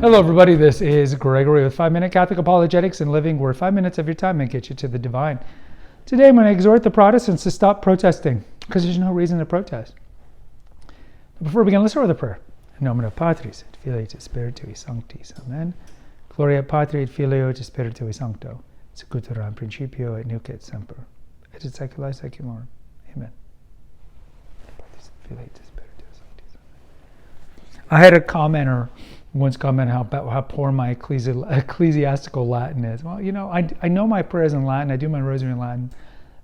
Hello everybody, this is Gregory with 5 Minute Catholic Apologetics and Living, where 5 minutes of your time may get you to the divine. Today I'm going to exhort the Protestants to stop protesting, because there's no reason to protest. Before we begin, let's start with a prayer. In nomine Patris, et Filii, et Spiritui Sanctis. Amen. Gloria Patri, et Filio, et Spiritui Sancto. Secutor in principio, et nunc et semper. Et in saecula saeculorum. Amen. I had a commenter once comment how poor my ecclesiastical Latin is. Well, you know, I know my prayers in Latin, I do my rosary in Latin,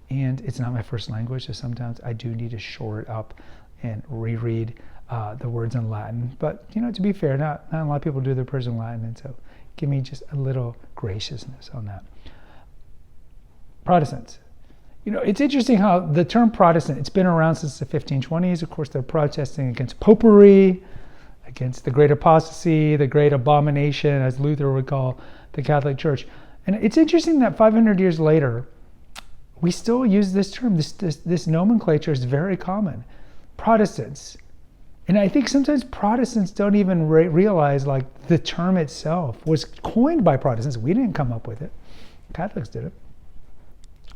and it's not my first language, so sometimes I do need to shore it up and reread the words in Latin. But, you know, to be fair, not a lot of people do their prayers in Latin, and so give me just a little graciousness on that. Protestants. You know, it's interesting how the term Protestant, it's been around since the 1520s. Of course, they're protesting against popery, against the great apostasy, the great abomination, as Luther would call the Catholic Church. And it's interesting that 500 years later, we still use this term. This nomenclature is very common. Protestants. And I think sometimes Protestants don't even realize, like, the term itself was coined by Protestants. We didn't come up with it. Catholics did it.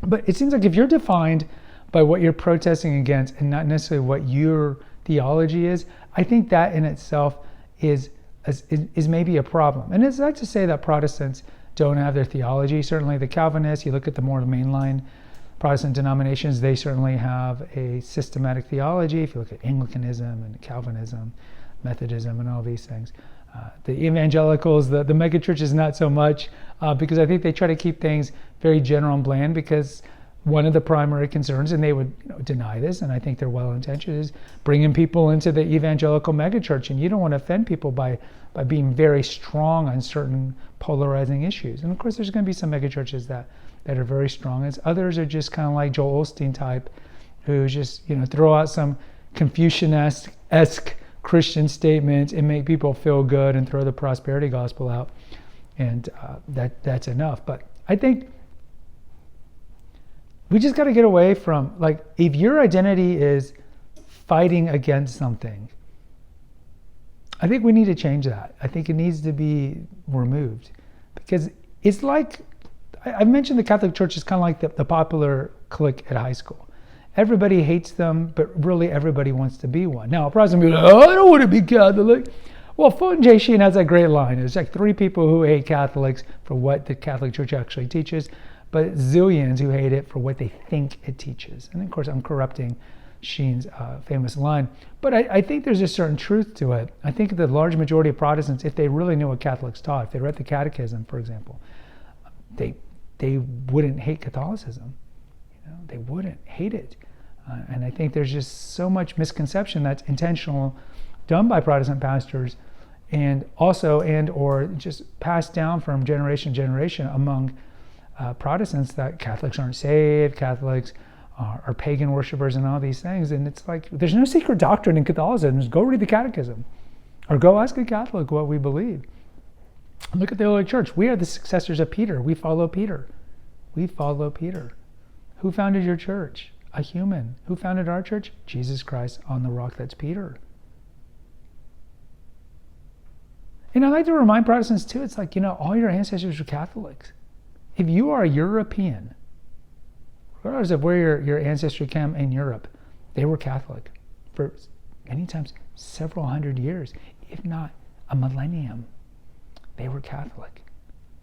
But it seems like if you're defined by what you're protesting against and not necessarily what your theology is, I think that in itself is maybe a problem. And it's not to say that Protestants don't have their theology. Certainly the Calvinists, you look at the more mainline Protestant denominations, they certainly have a systematic theology. If you look at Anglicanism and Calvinism, Methodism and all these things. The evangelicals, the megachurches, not so much, because I think they try to keep things very general and bland, because one of the primary concerns, and they would deny this, and I think they're well-intentioned, is bringing people into the evangelical megachurch. And you don't want to offend people by being very strong on certain polarizing issues. And of course, there's going to be some megachurches that are very strong, as others are just kind of like Joel Osteen type, who just throw out some Confucian-esque Christian statements and make people feel good and throw the prosperity gospel out, and that's enough. But I think we just got to get away from, like, if your identity is fighting against something, I think we need to change that. I think it needs to be removed, because it's like, I've mentioned the Catholic Church is kind of like the popular clique at high school. Everybody hates them, but really everybody wants to be one. Now, a Protestant will be like, I don't want to be Catholic. Well, Fulton J. Sheen has that great line. There's like 3 people who hate Catholics for what the Catholic Church actually teaches, but zillions who hate it for what they think it teaches. And of course, I'm corrupting Sheen's famous line. But I think there's a certain truth to it. I think the large majority of Protestants, if they really knew what Catholics taught, if they read the Catechism, for example, they wouldn't hate Catholicism. They wouldn't hate it. And I think there's just so much misconception that's intentional, done by Protestant pastors, and also or just passed down from generation to generation among Protestants, that Catholics aren't saved, Catholics are pagan worshipers and all these things. And it's like, there's no secret doctrine in Catholicism. Just go read the Catechism, or go ask a Catholic what we believe. Look at the early church. We are the successors of Peter. We follow Peter. We follow Peter. Who founded your church? A human. Who founded our church? Jesus Christ on the rock that's Peter. And I like to remind Protestants too, it's like, all your ancestors were Catholics. If you are European, regardless of where your ancestry came in Europe, they were Catholic for many times several hundred years, if not a millennium. They were Catholic.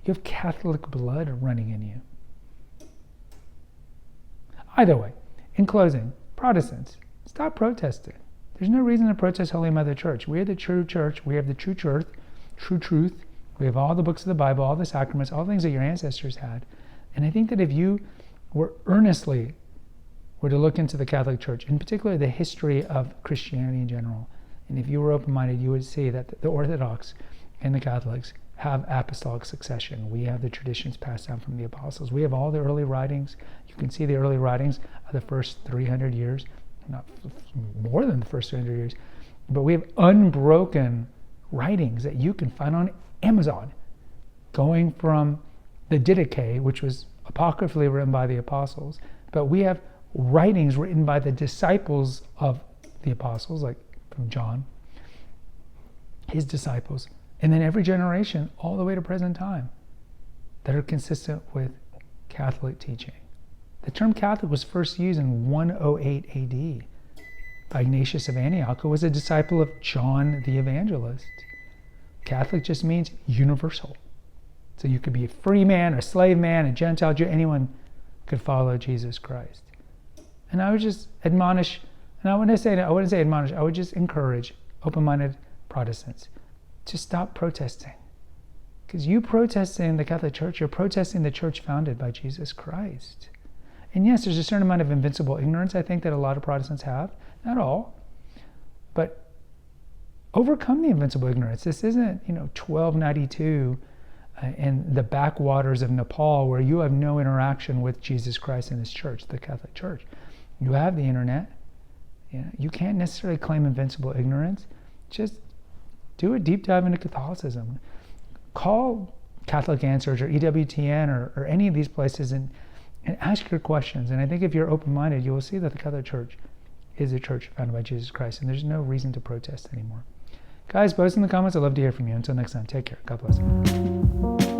You have Catholic blood running in you. Either way, in closing, Protestants, stop protesting. There's no reason to protest Holy Mother Church. We are the true church. We have the true truth. We have all the books of the Bible, all the sacraments, all the things that your ancestors had. And I think that if you were to look into the Catholic Church, in particular the history of Christianity in general, and if you were open-minded, you would see that the Orthodox and the Catholics have apostolic succession. We have the traditions passed down from the apostles. We have all the early writings. You can see the early writings of the first 300 years, not more than the first 300 years, but we have unbroken writings that you can find on Amazon, going from the Didache, which was apocryphally written by the apostles, but we have writings written by the disciples of the apostles, like from John, his disciples, and then every generation all the way to present time that are consistent with Catholic teaching. The term Catholic was first used in 108 AD by Ignatius of Antioch, who was a disciple of John the Evangelist. Catholic just means universal. So you could be a free man, a slave man, a Gentile Jew, anyone could follow Jesus Christ. And I would just admonish, and I wouldn't say admonish, I would just encourage open-minded Protestants to stop protesting. Because you protesting the Catholic Church, you're protesting the church founded by Jesus Christ. And yes, there's a certain amount of invincible ignorance, I think, that a lot of Protestants have. Not all. But overcome the invincible ignorance. This isn't, 1292 in the backwaters of Nepal where you have no interaction with Jesus Christ and his church, the Catholic Church. You have the internet. You can't necessarily claim invincible ignorance. Just do a deep dive into Catholicism. Call Catholic Answers or EWTN or any of these places and ask your questions. And I think if you're open-minded, you will see that the Catholic Church is a church founded by Jesus Christ, and there's no reason to protest anymore. Guys, post in the comments. I'd love to hear from you. Until next time, take care. God bless you.